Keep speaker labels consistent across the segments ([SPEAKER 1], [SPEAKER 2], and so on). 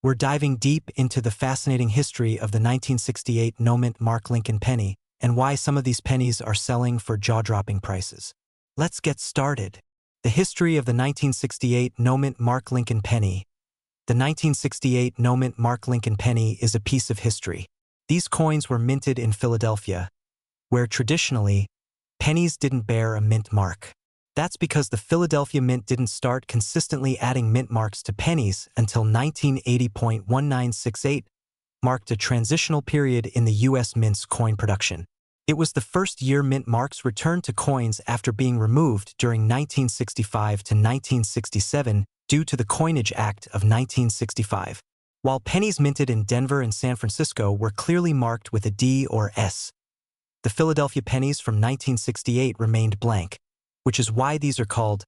[SPEAKER 1] We're diving deep into the fascinating history of the 1968 no-mint Mark Lincoln penny and why some of these pennies are selling for jaw-dropping prices. Let's get started. The history of the 1968 no-mint Mark Lincoln penny. The 1968 no-mint Mark Lincoln penny is a piece of history. These coins were minted in Philadelphia, where traditionally, pennies didn't bear a mint mark. That's because the Philadelphia Mint didn't start consistently adding mint marks to pennies until 1980.1968 marked a transitional period in the U.S. Mint's coin production. It was the first year mint marks returned to coins after being removed during 1965 to 1967 due to the Coinage Act of 1965. While pennies minted in Denver and San Francisco were clearly marked with a D or S, the Philadelphia pennies from 1968 remained blank, which is why these are called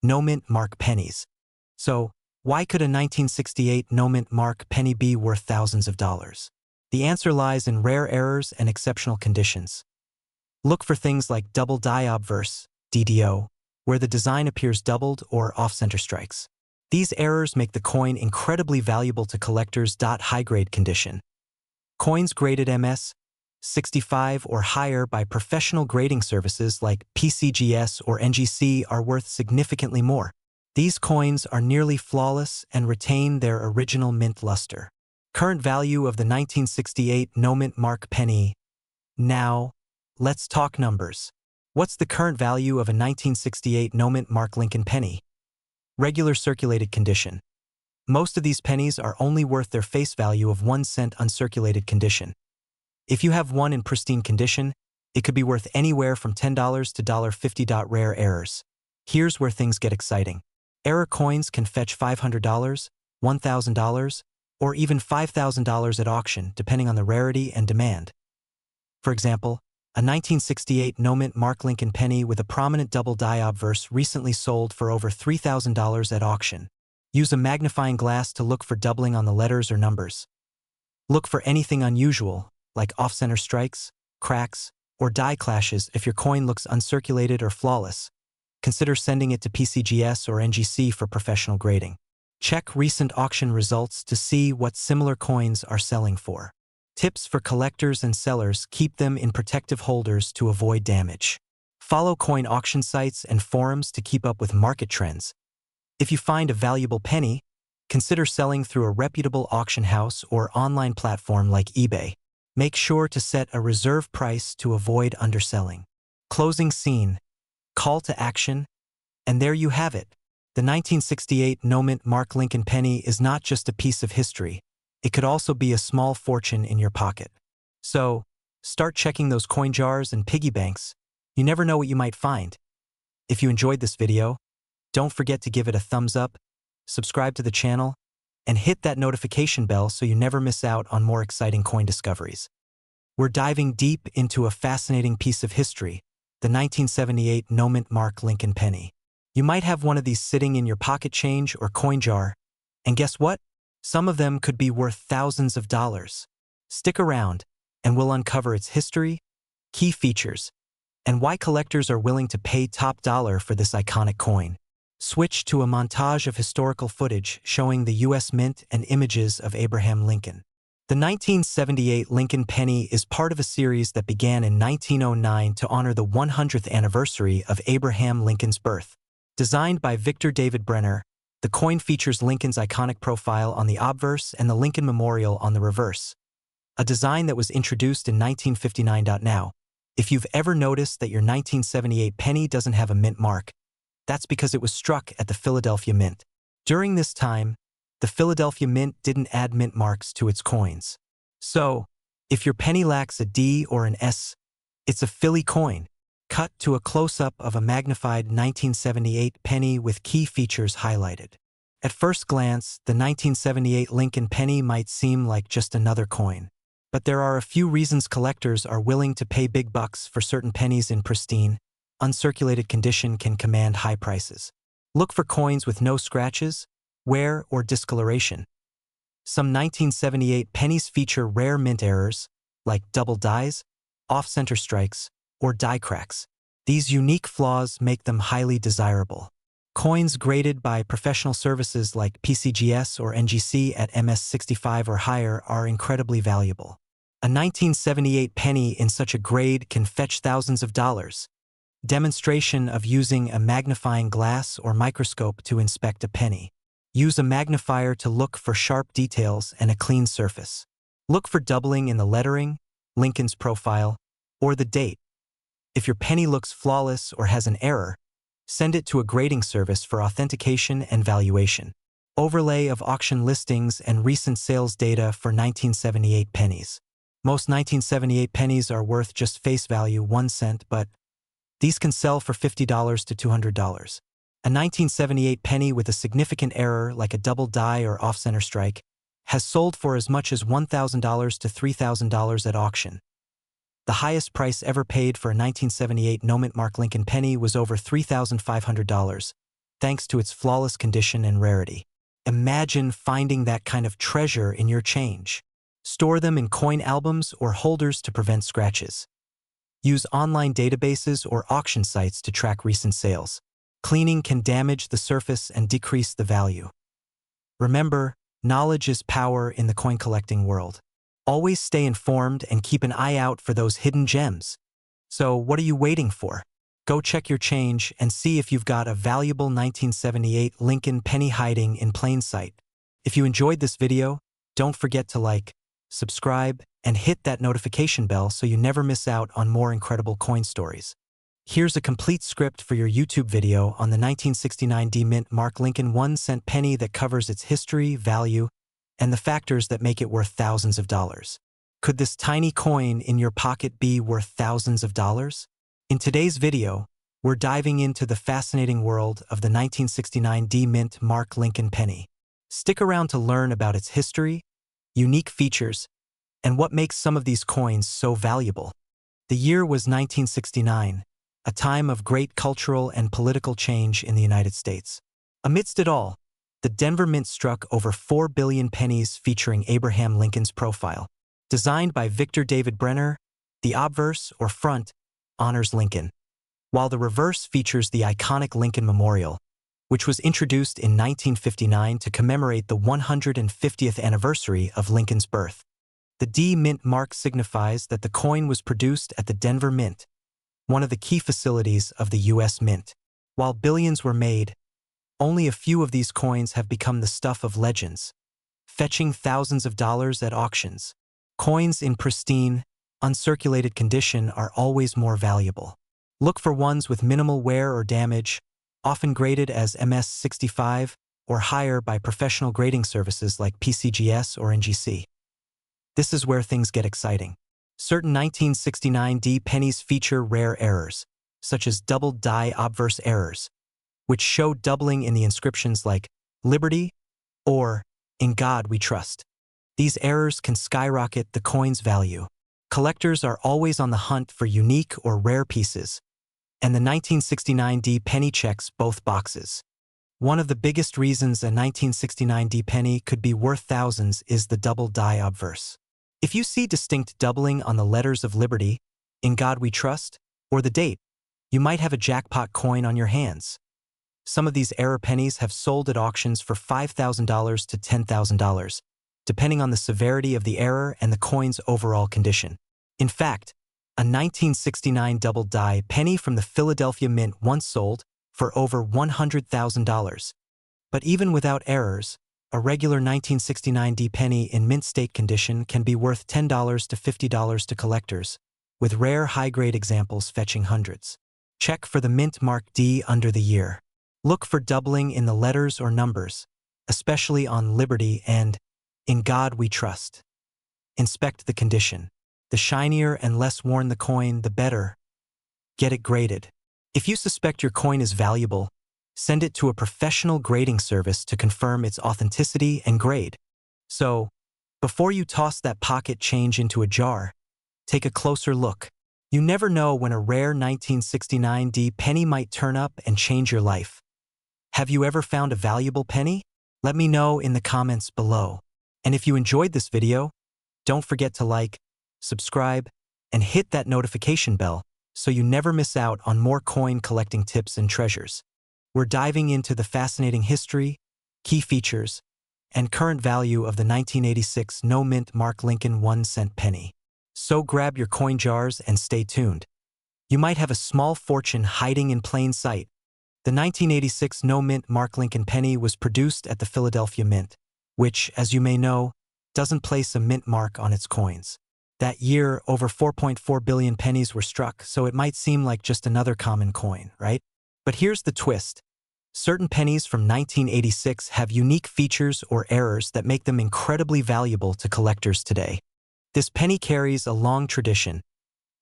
[SPEAKER 1] no-mint mark pennies. So, why could a 1968 no-mint mark penny be worth thousands of dollars? The answer lies in rare errors and exceptional conditions. Look for things like double die obverse, DDO, where the design appears doubled or off-center strikes. These errors make the coin incredibly valuable to collectors. High-grade condition. Coins graded MS 65 or higher by professional grading services like PCGS or NGC are worth significantly more. These coins are nearly flawless and retain their original mint luster. Current value of the 1968 no-mint mark penny. Now, let's talk numbers. What's the current value of a 1968 no-mint mark Lincoln penny? Regular circulated condition. Most of these pennies are only worth their face value of 1 cent uncirculated condition. If you have one in pristine condition, it could be worth anywhere from $10 to $50. Rare errors. Here's where things get exciting. Error coins can fetch $500, $1,000, or even $5,000 at auction, depending on the rarity and demand. For example, a 1968 no-mint Mark Lincoln penny with a prominent double die obverse recently sold for over $3,000 at auction. Use a magnifying glass to look for doubling on the letters or numbers. Look for anything unusual, like off-center strikes, cracks, or die clashes. If your coin looks uncirculated or flawless, consider sending it to PCGS or NGC for professional grading. Check recent auction results to see what similar coins are selling for. Tips for collectors and sellers: keep them in protective holders to avoid damage. Follow coin auction sites and forums to keep up with market trends. If you find a valuable penny, consider selling through a reputable auction house or online platform like eBay. Make sure to set a reserve price to avoid underselling. Closing scene. Call to action. And there you have it. The 1968 no-mint Mark Lincoln penny is not just a piece of history. It could also be a small fortune in your pocket. So, start checking those coin jars and piggy banks. You never know what you might find. If you enjoyed this video, don't forget to give it a thumbs up, subscribe to the channel, and hit that notification bell so you never miss out on more exciting coin discoveries. We're diving deep into a fascinating piece of history, the 1978 no-mint Mark Lincoln penny. You might have one of these sitting in your pocket change or coin jar, and guess what? Some of them could be worth thousands of dollars. Stick around, and we'll uncover its history, key features, and why collectors are willing to pay top dollar for this iconic coin. Switch to a montage of historical footage showing the U.S. Mint and images of Abraham Lincoln. The 1978 Lincoln penny is part of a series that began in 1909 to honor the 100th anniversary of Abraham Lincoln's birth. Designed by Victor David Brenner, the coin features Lincoln's iconic profile on the obverse and the Lincoln Memorial on the reverse, a design that was introduced in 1959. Now, if you've ever noticed that your 1978 penny doesn't have a mint mark, that's because it was struck at the Philadelphia Mint. During this time, the Philadelphia Mint didn't add mint marks to its coins. So, if your penny lacks a D or an S, it's a Philly coin. Cut to a close-up of a magnified 1978 penny with key features highlighted. At first glance, the 1978 Lincoln penny might seem like just another coin. But there are a few reasons collectors are willing to pay big bucks for certain pennies in pristine, uncirculated condition can command high prices. Look for coins with no scratches, wear, or discoloration. Some 1978 pennies feature rare mint errors, like double dies, off-center strikes, or die cracks. These unique flaws make them highly desirable. Coins graded by professional services like PCGS or NGC at MS65 or higher are incredibly valuable. A 1978 penny in such a grade can fetch thousands of dollars. Demonstration of using a magnifying glass or microscope to inspect a penny. Use a magnifier to look for sharp details and a clean surface. Look for doubling in the lettering, Lincoln's profile, or the date. If your penny looks flawless or has an error, send it to a grading service for authentication and valuation. Overlay of auction listings and recent sales data for 1978 pennies. Most 1978 pennies are worth just face value 1 cent, but these can sell for $50 to $200. A 1978 penny with a significant error like a double die or off-center strike has sold for as much as $1,000 to $3,000 at auction. The highest price ever paid for a 1978 no-mint Mark Lincoln penny was over $3,500, thanks to its flawless condition and rarity. Imagine finding that kind of treasure in your change. Store them in coin albums or holders to prevent scratches. Use online databases or auction sites to track recent sales. Cleaning can damage the surface and decrease the value. Remember, knowledge is power in the coin collecting world. Always stay informed and keep an eye out for those hidden gems. So what are you waiting for? Go check your change and see if you've got a valuable 1978 Lincoln penny hiding in plain sight. If you enjoyed this video, don't forget to like, subscribe, and hit that notification bell so you never miss out on more incredible coin stories. Here's a complete script for your YouTube video on the 1969 D-Mint Mark Lincoln 1-cent penny that covers its history, value, and the factors that make it worth thousands of dollars. Could this tiny coin in your pocket be worth thousands of dollars? In today's video, we're diving into the fascinating world of the 1969 D-Mint Mark Lincoln penny. Stick around to learn about its history, unique features, and what makes some of these coins so valuable. The year was 1969, a time of great cultural and political change in the United States. Amidst it all, the Denver Mint struck over 4 billion pennies featuring Abraham Lincoln's profile. Designed by Victor David Brenner, the obverse, or front, honors Lincoln, while the reverse features the iconic Lincoln Memorial, which was introduced in 1959 to commemorate the 150th anniversary of Lincoln's birth. The D-Mint mark signifies that the coin was produced at the Denver Mint, one of the key facilities of the U.S. Mint. While billions were made, only a few of these coins have become the stuff of legends, fetching thousands of dollars at auctions. Coins in pristine, uncirculated condition are always more valuable. Look for ones with minimal wear or damage, often graded as MS65 or higher by professional grading services like PCGS or NGC. This is where things get exciting. Certain 1969 D pennies feature rare errors, such as double die obverse errors, which show doubling in the inscriptions like Liberty or In God We Trust. These errors can skyrocket the coin's value. Collectors are always on the hunt for unique or rare pieces, and the 1969 D penny checks both boxes. One of the biggest reasons a 1969 D penny could be worth thousands is the double die obverse. If you see distinct doubling on the letters of Liberty, In God We Trust, or the date, you might have a jackpot coin on your hands. Some of these error pennies have sold at auctions for $5,000 to $10,000, depending on the severity of the error and the coin's overall condition. In fact, a 1969 double die penny from the Philadelphia Mint once sold for over $100,000. But even without errors, a regular 1969 D penny in mint state condition can be worth $10 to $50 to collectors, with rare high-grade examples fetching hundreds. Check for the mint mark D under the year. Look for doubling in the letters or numbers, especially on Liberty and In God We Trust. Inspect the condition. The shinier and less worn the coin, the better. Get it graded. If you suspect your coin is valuable, send it to a professional grading service to confirm its authenticity and grade. So, before you toss that pocket change into a jar, take a closer look. You never know when a rare 1969 D penny might turn up and change your life. Have you ever found a valuable penny? Let me know in the comments below. And if you enjoyed this video, don't forget to like, subscribe, and hit that notification bell so you never miss out on more coin collecting tips and treasures. We're diving into the fascinating history, key features, and current value of the 1986 no-mint Mark Lincoln 1-cent penny. So grab your coin jars and stay tuned. You might have a small fortune hiding in plain sight. The 1986 no-mint Mark Lincoln penny was produced at the Philadelphia Mint, which, as you may know, doesn't place a mint mark on its coins. That year, over 4.4 billion pennies were struck, so it might seem like just another common coin, right? But here's the twist. Certain pennies from 1986 have unique features or errors that make them incredibly valuable to collectors today. This penny carries a long tradition.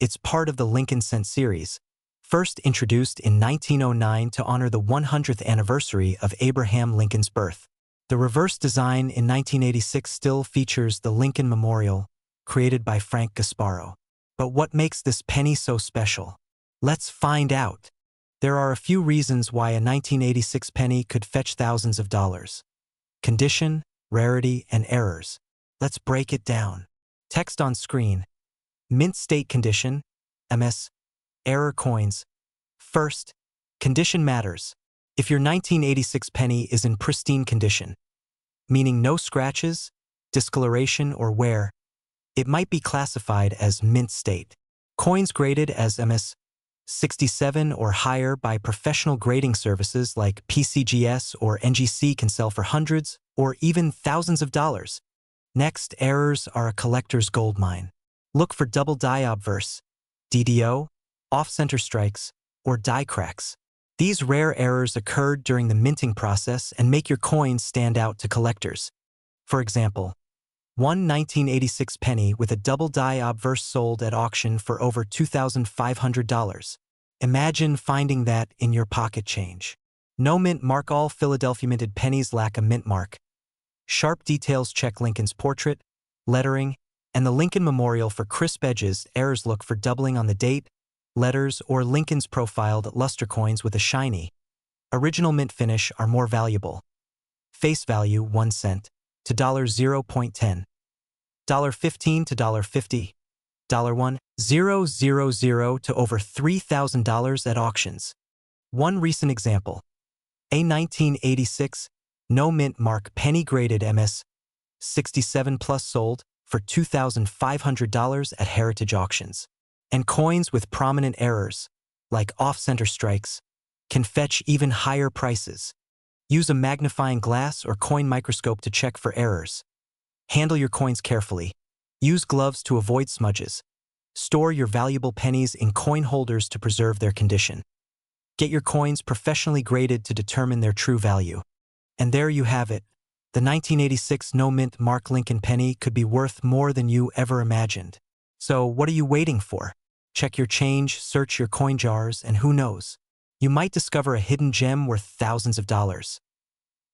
[SPEAKER 1] It's part of the Lincoln Cent series, first introduced in 1909 to honor the 100th anniversary of Abraham Lincoln's birth. The reverse design in 1986 still features the Lincoln Memorial, created by Frank Gasparo. But what makes this penny so special? Let's find out. There are a few reasons why a 1986 penny could fetch thousands of dollars. Condition, rarity, and errors. Let's break it down. Text on screen. Mint state condition, MS. Error coins. First, condition matters. If your 1986 penny is in pristine condition, meaning no scratches, discoloration, or wear, it might be classified as mint state. Coins graded as MS 67 or higher by professional grading services like PCGS or NGC can sell for hundreds or even thousands of dollars. Next, errors are a collector's goldmine. Look for double die obverse, DDO, off-center strikes, or die cracks. These rare errors occurred during the minting process and make your coins stand out to collectors. For example, one 1986 penny with a double die obverse sold at auction for over $2,500. Imagine finding that in your pocket change. No mint mark. All Philadelphia minted pennies lack a mint mark. Sharp details check Lincoln's portrait, lettering, and the Lincoln Memorial for crisp edges. Errors look for doubling on the date, letters, or Lincoln's profiled luster. Coins with a shiny, original mint finish are more valuable. Face value 1 cent to $0.10, $15 to $50, $1,000 to over $3,000 at auctions. One recent example, a 1986 no mint mark penny graded MS 67 plus sold for $2,500 at heritage auctions. And coins with prominent errors, like off-center strikes, can fetch even higher prices. Use a magnifying glass or coin microscope to check for errors. Handle your coins carefully. Use gloves to avoid smudges. Store your valuable pennies in coin holders to preserve their condition. Get your coins professionally graded to determine their true value. And there you have it. The 1986 no-mint Mark Lincoln penny could be worth more than you ever imagined. So what are you waiting for? Check your change, search your coin jars, and who knows? You might discover a hidden gem worth thousands of dollars.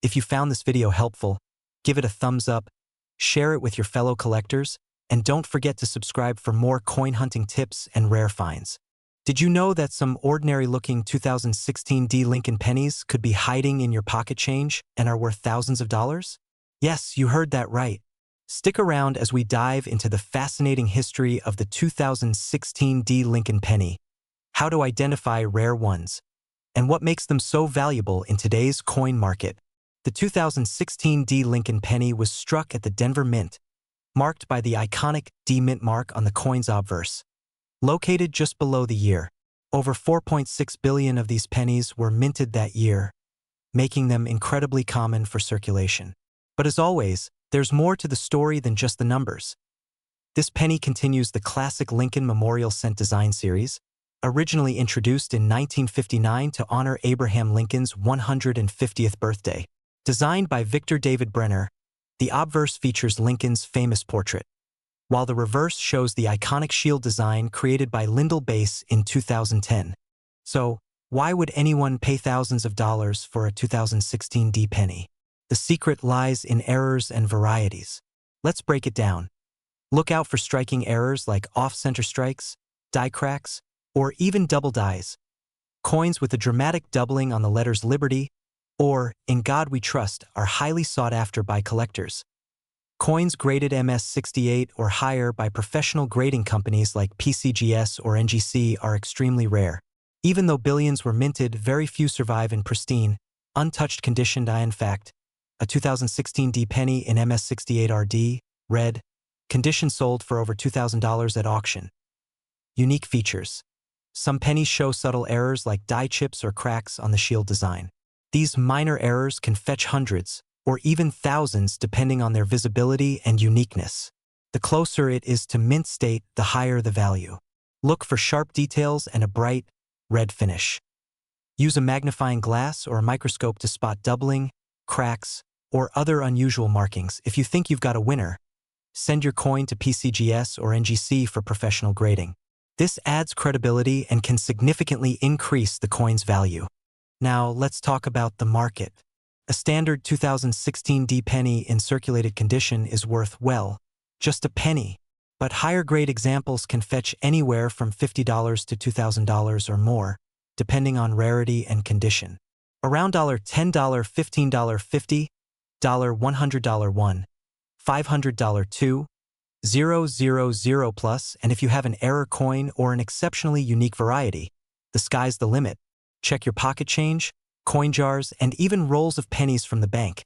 [SPEAKER 1] If you found this video helpful, give it a thumbs up, share it with your fellow collectors, and don't forget to subscribe for more coin hunting tips and rare finds. Did you know that some ordinary-looking 2016 D Lincoln pennies could be hiding in your pocket change and are worth thousands of dollars? Yes, you heard that right. Stick around as we dive into the fascinating history of the 2016 D Lincoln penny, how to identify rare ones, and what makes them so valuable in today's coin market. The 2016 D Lincoln penny was struck at the Denver Mint, marked by the iconic D Mint mark on the coin's obverse. Located just below the year, over 4.6 billion of these pennies were minted that year, making them incredibly common for circulation. But as always, there's more to the story than just the numbers. This penny continues the classic Lincoln Memorial Cent design series, originally introduced in 1959 to honor Abraham Lincoln's 150th birthday. Designed by Victor David Brenner, the obverse features Lincoln's famous portrait, while the reverse shows the iconic shield design created by Lyndall Bass in 2010. So, why would anyone pay thousands of dollars for a 2016 D penny? The secret lies in errors and varieties. Let's break it down. Look out for striking errors like off-center strikes, die cracks, or even double dies. Coins with a dramatic doubling on the letters Liberty or In God We Trust are highly sought after by collectors. Coins graded MS 68 or higher by professional grading companies like PCGS or NGC are extremely rare. Even though billions were minted, very few survive in pristine, untouched condition. In fact, a 2016 D penny in MS68RD, red, condition sold for over $2,000 at auction. Unique features. Some pennies show subtle errors like die chips or cracks on the shield design. These minor errors can fetch hundreds, or even thousands depending on their visibility and uniqueness. The closer it is to mint state, the higher the value. Look for sharp details and a bright, red finish. Use a magnifying glass or a microscope to spot doubling, cracks, or other unusual markings. If you think you've got a winner, send your coin to PCGS or NGC for professional grading. This adds credibility and can significantly increase the coin's value. Now, let's talk about the market. A standard 2016 D penny in circulated condition is worth, well, just a penny. But higher-grade examples can fetch anywhere from $50 to $2,000 or more, depending on rarity and condition. Around $10, $15, $50, $100 1, $500 2, 000 plus, and if you have an error coin or an exceptionally unique variety, the sky's the limit. Check your pocket change, coin jars, and even rolls of pennies from the bank.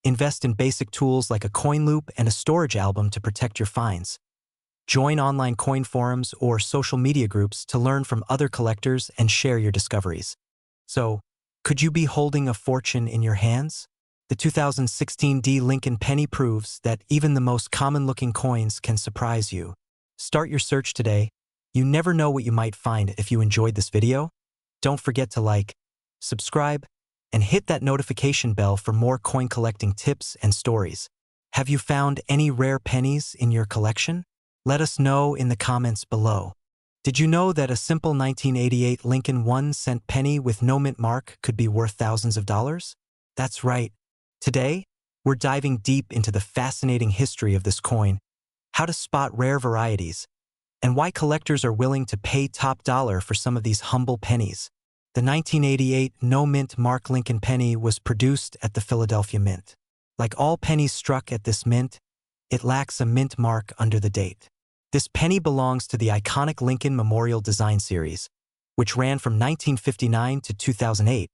[SPEAKER 1] Invest in basic tools like a coin loop and a storage album to protect your finds. Join online coin forums or social media groups to learn from other collectors and share your discoveries. So, could you be holding a fortune in your hands? The 2016 D Lincoln penny proves that even the most common-looking coins can surprise you. Start your search today. You never know what you might find. If you enjoyed this video, don't forget to like, subscribe, and hit that notification bell for more coin collecting tips and stories. Have you found any rare pennies in your collection? Let us know in the comments below. Did you know that a simple 1988 Lincoln 1-cent penny with no mint mark could be worth thousands of dollars? That's right. Today, we're diving deep into the fascinating history of this coin, how to spot rare varieties, and why collectors are willing to pay top dollar for some of these humble pennies. The 1988 no-mint mark Lincoln penny was produced at the Philadelphia Mint. Like all pennies struck at this mint, it lacks a mint mark under the date. This penny belongs to the iconic Lincoln Memorial Design Series, which ran from 1959 to 2008,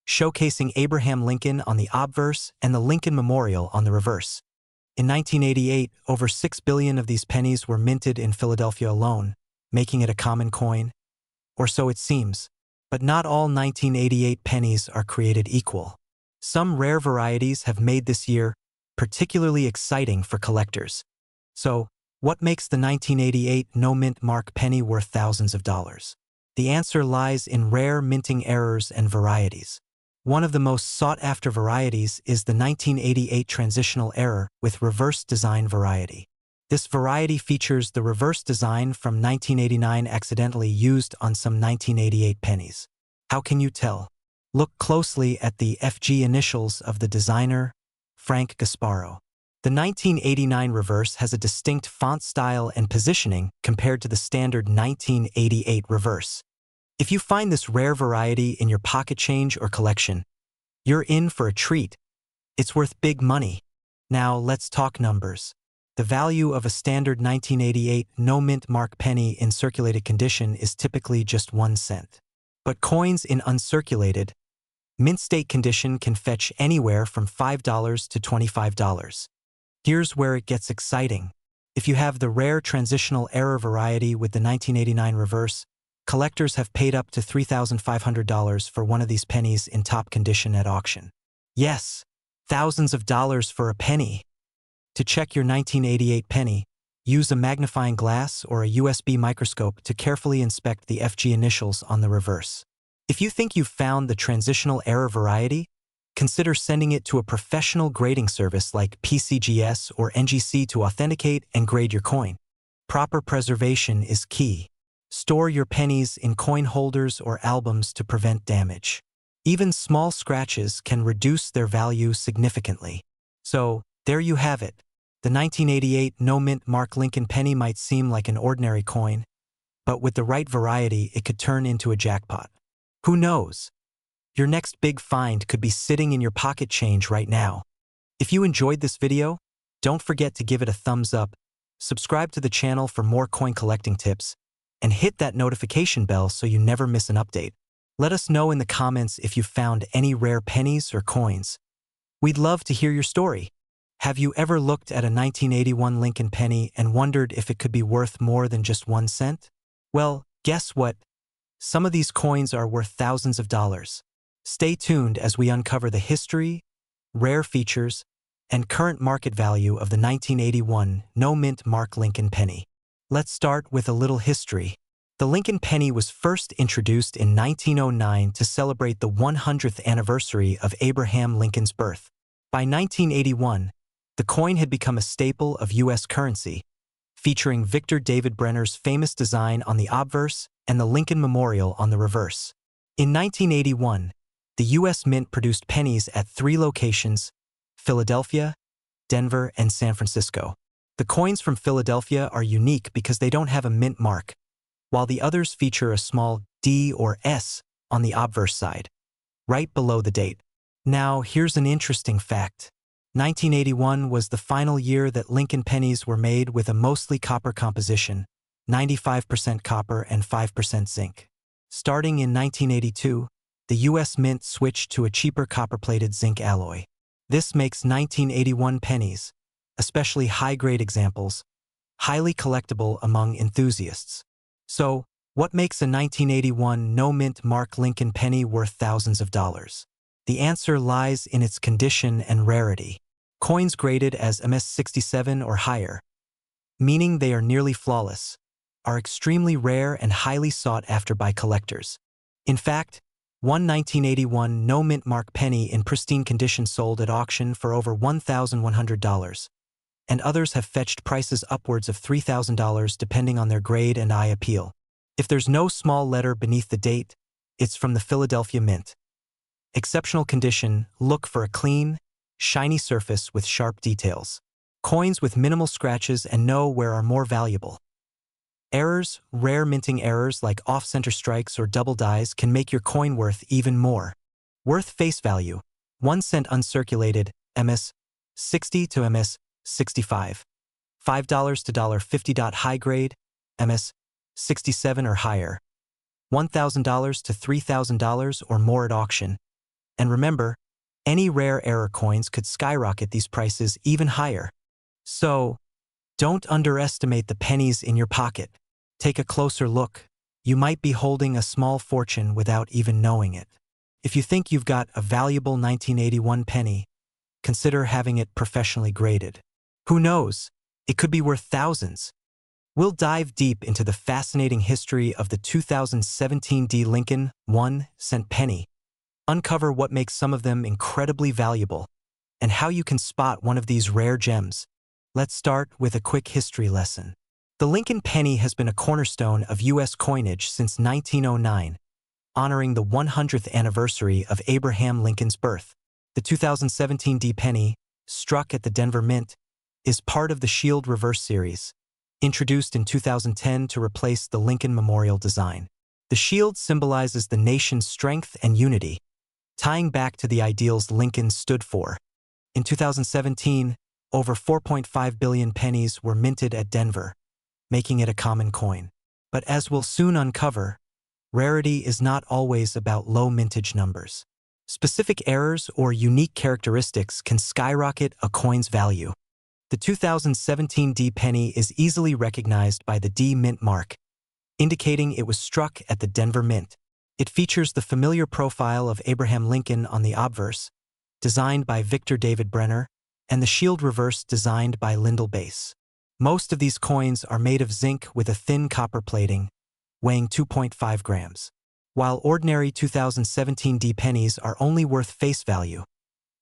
[SPEAKER 1] showcasing Abraham Lincoln on the obverse and the Lincoln Memorial on the reverse. In 1988, over 6 billion of these pennies were minted in Philadelphia alone, making it a common coin. Or so it seems. But not all 1988 pennies are created equal. Some rare varieties have made this year particularly exciting for collectors. So, what makes the 1988 no-mint mark penny worth thousands of dollars? The answer lies in rare minting errors and varieties. One of the most sought-after varieties is the 1988 transitional error with reverse design variety. This variety features the reverse design from 1989 accidentally used on some 1988 pennies. How can you tell? Look closely at the FG initials of the designer, Frank Gasparo. The 1989 reverse has a distinct font style and positioning compared to the standard 1988 reverse. If you find this rare variety in your pocket change or collection, you're in for a treat. It's worth big money. Now let's talk numbers. The value of a standard 1988 no-mint mark penny in circulated condition is typically just 1 cent. But coins in uncirculated, mint state condition can fetch anywhere from $5 to $25. Here's where it gets exciting. If you have the rare transitional error variety with the 1989 reverse, collectors have paid up to $3,500 for one of these pennies in top condition at auction. Yes, thousands of dollars for a penny. To check your 1988 penny, use a magnifying glass or a USB microscope to carefully inspect the FG initials on the reverse. If you think you've found the transitional error variety, consider sending it to a professional grading service like PCGS or NGC to authenticate and grade your coin. Proper preservation is key. Store your pennies in coin holders or albums to prevent damage. Even small scratches can reduce their value significantly. So, there you have it. The 1988 no-mint mark Lincoln penny might seem like an ordinary coin, but with the right variety, it could turn into a jackpot. Who knows? Your next big find could be sitting in your pocket change right now. If you enjoyed this video, don't forget to give it a thumbs up, subscribe to the channel for more coin collecting tips, and hit that notification bell so you never miss an update. Let us know in the comments if you found any rare pennies or coins. We'd love to hear your story. Have you ever looked at a 1981 Lincoln penny and wondered if it could be worth more than just 1 cent? Well, guess what? Some of these coins are worth thousands of dollars. Stay tuned as we uncover the history, rare features, and current market value of the 1981 no-mint mark Lincoln penny. Let's start with a little history. The Lincoln penny was first introduced in 1909 to celebrate the 100th anniversary of Abraham Lincoln's birth. By 1981, the coin had become a staple of U.S. currency, featuring Victor David Brenner's famous design on the obverse and the Lincoln Memorial on the reverse. In 1981, the U.S. Mint produced pennies at 3 locations: Philadelphia, Denver, and San Francisco. The coins from Philadelphia are unique because they don't have a mint mark, while the others feature a small D or S on the obverse side, right below the date. Now, here's an interesting fact. 1981 was the final year that Lincoln pennies were made with a mostly copper composition, 95% copper and 5% zinc. Starting in 1982, the U.S. Mint switched to a cheaper copper-plated zinc alloy. This makes 1981 pennies, especially high-grade examples, highly collectible among enthusiasts. So, what makes a 1981 no-mint mark Lincoln penny worth thousands of dollars? The answer lies in its condition and rarity. Coins graded as MS-67 or higher, meaning they are nearly flawless, are extremely rare and highly sought after by collectors. In fact, one 1981 no-mint mark penny in pristine condition sold at auction for over $1,100, and others have fetched prices upwards of $3,000 depending on their grade and eye appeal. If there's no small letter beneath the date, it's from the Philadelphia Mint. Exceptional condition, look for a clean, shiny surface with sharp details. Coins with minimal scratches and no wear are more valuable. Errors, rare minting errors like off-center strikes or double dies can make your coin worth even more. Worth face value, 1 cent uncirculated, MS 60 to MS 65. $5 to $50. High grade, MS 67 or higher. $1,000 to $3,000 or more at auction. And remember, any rare error coins could skyrocket these prices even higher. So, don't underestimate the pennies in your pocket. Take a closer look. You might be holding a small fortune without even knowing it. If you think you've got a valuable 1981 penny, consider having it professionally graded. Who knows? It could be worth thousands. We'll dive deep into the fascinating history of the 2017 D. Lincoln 1-cent penny, uncover what makes some of them incredibly valuable, and how you can spot one of these rare gems. Let's start with a quick history lesson. The Lincoln penny has been a cornerstone of U.S. coinage since 1909, honoring the 100th anniversary of Abraham Lincoln's birth. The 2017 D penny, struck at the Denver Mint, is part of the Shield Reverse series, introduced in 2010 to replace the Lincoln Memorial design. The shield symbolizes the nation's strength and unity, tying back to the ideals Lincoln stood for. In 2017, over 4.5 billion pennies were minted at Denver, making it a common coin. But as we'll soon uncover, rarity is not always about low mintage numbers. Specific errors or unique characteristics can skyrocket a coin's value. The 2017 D penny is easily recognized by the D Mint mark, indicating it was struck at the Denver Mint. It features the familiar profile of Abraham Lincoln on the obverse, designed by Victor David Brenner, and the shield reverse designed by Lyndall Bass. Most of these coins are made of zinc with a thin copper plating, weighing 2.5 grams. While ordinary 2017 D pennies are only worth face value,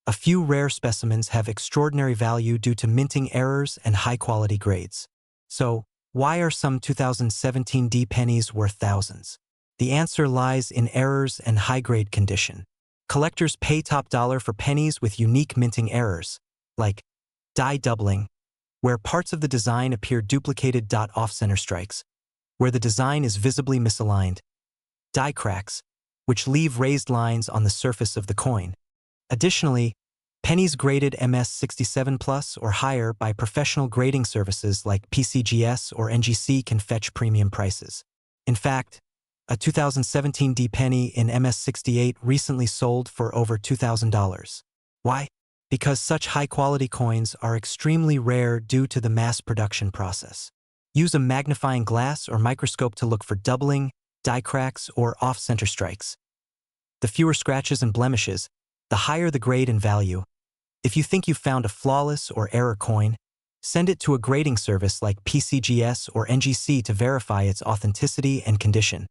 [SPEAKER 1] a few rare specimens have extraordinary value due to minting errors and high-quality grades. So, why are some 2017 D pennies worth thousands? The answer lies in errors and high-grade condition. Collectors pay top dollar for pennies with unique minting errors, like die doubling, where parts of the design appear duplicated. Off-center strikes, where the design is visibly misaligned. Die cracks, which leave raised lines on the surface of the coin. Additionally, pennies graded MS-67 plus or higher by professional grading services like PCGS or NGC can fetch premium prices. In fact, a 2017 D penny in MS-68 recently sold for over $2,000. Why? Because such high-quality coins are extremely rare due to the mass production process. Use a magnifying glass or microscope to look for doubling, die cracks, or off-center strikes. The fewer scratches and blemishes, the higher the grade and value. If you think you've found a flawless or error coin, send it to a grading service like PCGS or NGC to verify its authenticity and condition.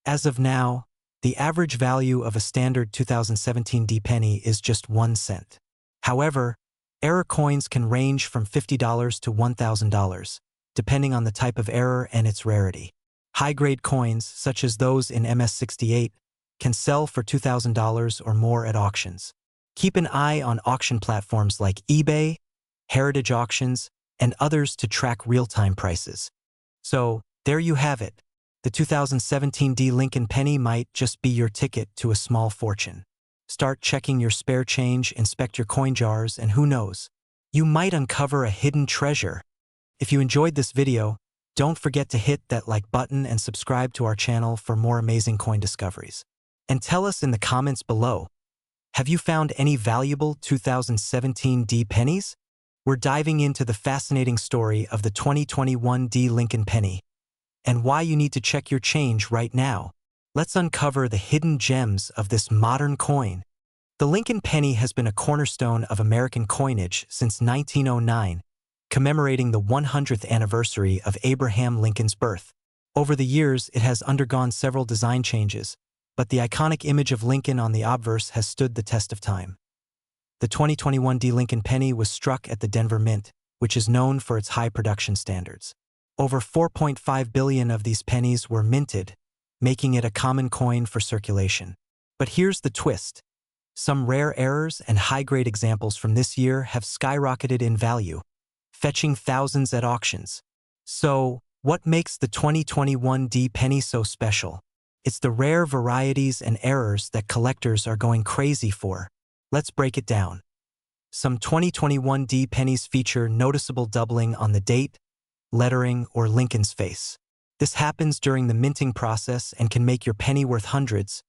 [SPEAKER 1] As of now, the average value of a standard 2017 D penny is just 1 cent. However, error coins can range from $50 to $1,000, depending on the type of error and its rarity. High-grade coins, such as those in MS-68, can sell for $2,000 or more at auctions. Keep an eye on auction platforms like eBay, Heritage Auctions, and others to track real-time prices. So, there you have it. The 2017 D Lincoln Penny might just be your ticket to a small fortune. Start checking your spare change, inspect your coin jars, and who knows, you might uncover a hidden treasure. If you enjoyed this video, don't forget to hit that like button and subscribe to our channel for more amazing coin discoveries. And tell us in the comments below, have you found any valuable 2017 D pennies? We're diving into the fascinating story of the 2021 D Lincoln Penny and why you need to check your change right now. Let's uncover the hidden gems of this modern coin. The Lincoln Penny has been a cornerstone of American coinage since 1909, commemorating the 100th anniversary of Abraham Lincoln's birth. Over the years, it has undergone several design changes, but the iconic image of Lincoln on the obverse has stood the test of time. The 2021 D Lincoln Penny was struck at the Denver Mint, which is known for its high production standards. Over 4.5 billion of these pennies were minted, making it a common coin for circulation. But here's the twist. Some rare errors and high-grade examples from this year have skyrocketed in value, fetching thousands at auctions. So, what makes the 2021 D penny so special? It's the rare varieties and errors that collectors are going crazy for. Let's break it down. Some 2021 D pennies feature noticeable doubling on the date, lettering, or Lincoln's face. This happens during the minting process and can make your penny worth hundreds,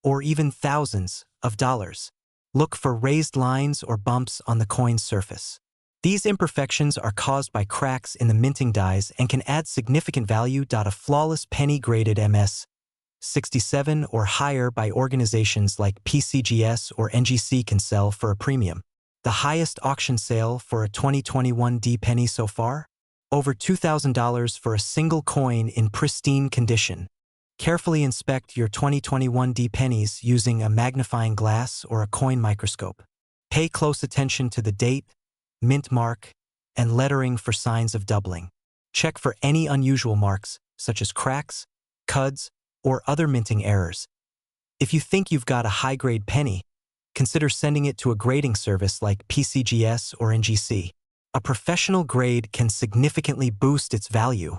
[SPEAKER 1] or even thousands, of dollars. Look for raised lines or bumps on the coin's surface. These imperfections are caused by cracks in the minting dies and can add significant value. A flawless penny graded MS-67 or higher by organizations like PCGS or NGC can sell for a premium. The highest auction sale for a 2021 D penny so far? Over $2,000 for a single coin in pristine condition. Carefully inspect your 2021 D pennies using a magnifying glass or a coin microscope. Pay close attention to the date, mint mark, and lettering for signs of doubling. Check for any unusual marks, such as cracks, cuds, or other minting errors. If you think you've got a high-grade penny, consider sending it to a grading service like PCGS or NGC. A professional grade can significantly boost its value.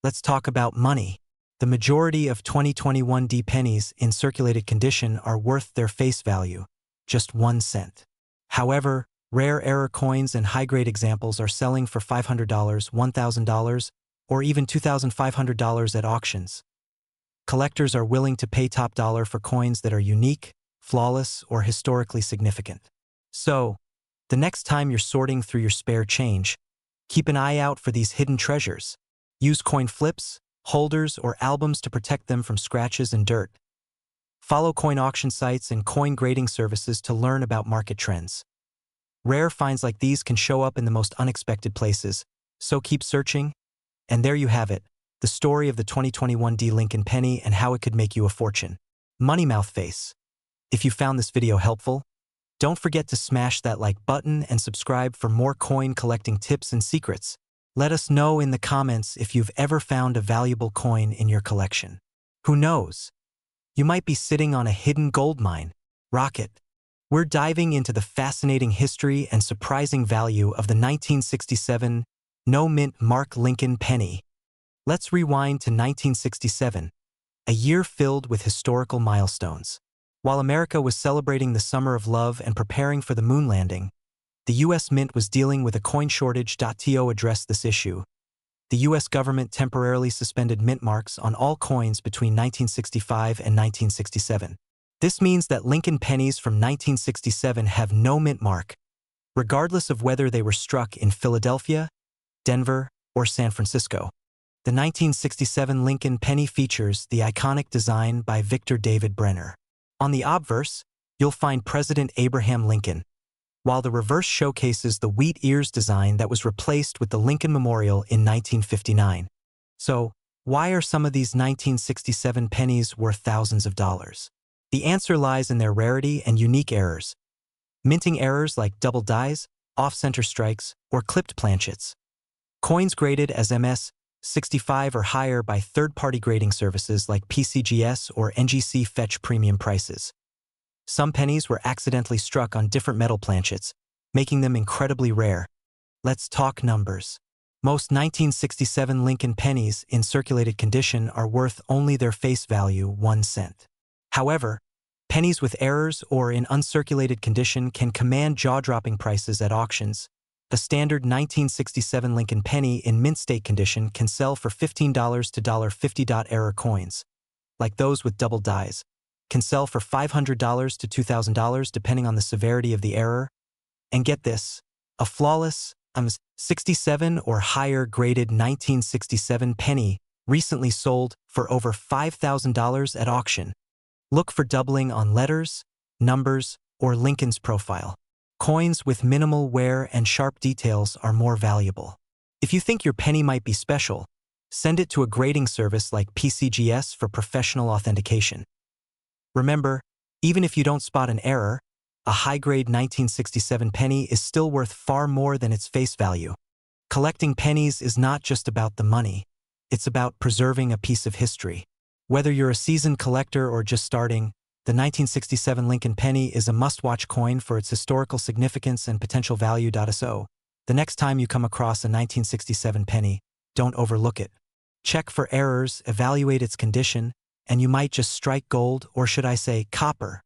[SPEAKER 1] Let's talk about money. The majority of 2021 D pennies in circulated condition are worth their face value, just 1 cent. However, rare error coins and high-grade examples are selling for $500, $1,000, or even $2,500 at auctions. Collectors are willing to pay top dollar for coins that are unique, flawless, or historically significant. So, the next time you're sorting through your spare change, keep an eye out for these hidden treasures. Use coin flips, holders, or albums to protect them from scratches and dirt. Follow coin auction sites and coin grading services to learn about market trends. Rare finds like these can show up in the most unexpected places, so keep searching. And there you have it, the story of the 2021 D Lincoln Penny and how it could make you a fortune. Money mouth face. If you found this video helpful, don't forget to smash that like button and subscribe for more coin collecting tips and secrets. Let us know in the comments if you've ever found a valuable coin in your collection. Who knows? You might be sitting on a hidden gold mine. Rocket. We're diving into the fascinating history and surprising value of the 1967 no-mint mark Lincoln Penny. Let's rewind to 1967, a year filled with historical milestones. While America was celebrating the Summer of Love and preparing for the moon landing, the U.S. Mint was dealing with a coin shortage. To address this issue, the U.S. government temporarily suspended mint marks on all coins between 1965 and 1967. This means that Lincoln pennies from 1967 have no mint mark, regardless of whether they were struck in Philadelphia, Denver, or San Francisco. The 1967 Lincoln penny features the iconic design by Victor David Brenner. On the obverse, you'll find President Abraham Lincoln, while the reverse showcases the wheat ears design that was replaced with the Lincoln Memorial in 1959. So, why are some of these 1967 pennies worth thousands of dollars? The answer lies in their rarity and unique errors. Minting errors like double dies, off-center strikes, or clipped planchets. Coins graded as MS-65 or higher by third-party grading services like PCGS or NGC fetch premium prices. Some pennies were accidentally struck on different metal planchets, making them incredibly rare. Let's talk numbers. Most 1967 Lincoln pennies in circulated condition are worth only their face value, 1 cent. However, pennies with errors or in uncirculated condition can command jaw-dropping prices at auctions. A standard 1967 Lincoln penny in mint state condition can sell for $15 to $50. Error coins, like those with double dies, can sell for $500 to $2,000 depending on the severity of the error. And get this, a flawless 67 or higher graded 1967 penny recently sold for over $5,000 at auction. Look for doubling on letters, numbers, or Lincoln's profile. Coins with minimal wear and sharp details are more valuable. If you think your penny might be special, send it to a grading service like PCGS for professional authentication. Remember, even if you don't spot an error, a high-grade 1967 penny is still worth far more than its face value. Collecting pennies is not just about the money. It's about preserving a piece of history. Whether you're a seasoned collector or just starting, the 1967 Lincoln penny is a must-watch coin for its historical significance and potential value. So, the next time you come across a 1967 penny, don't overlook it. Check for errors, evaluate its condition, and you might just strike gold, or should I say copper,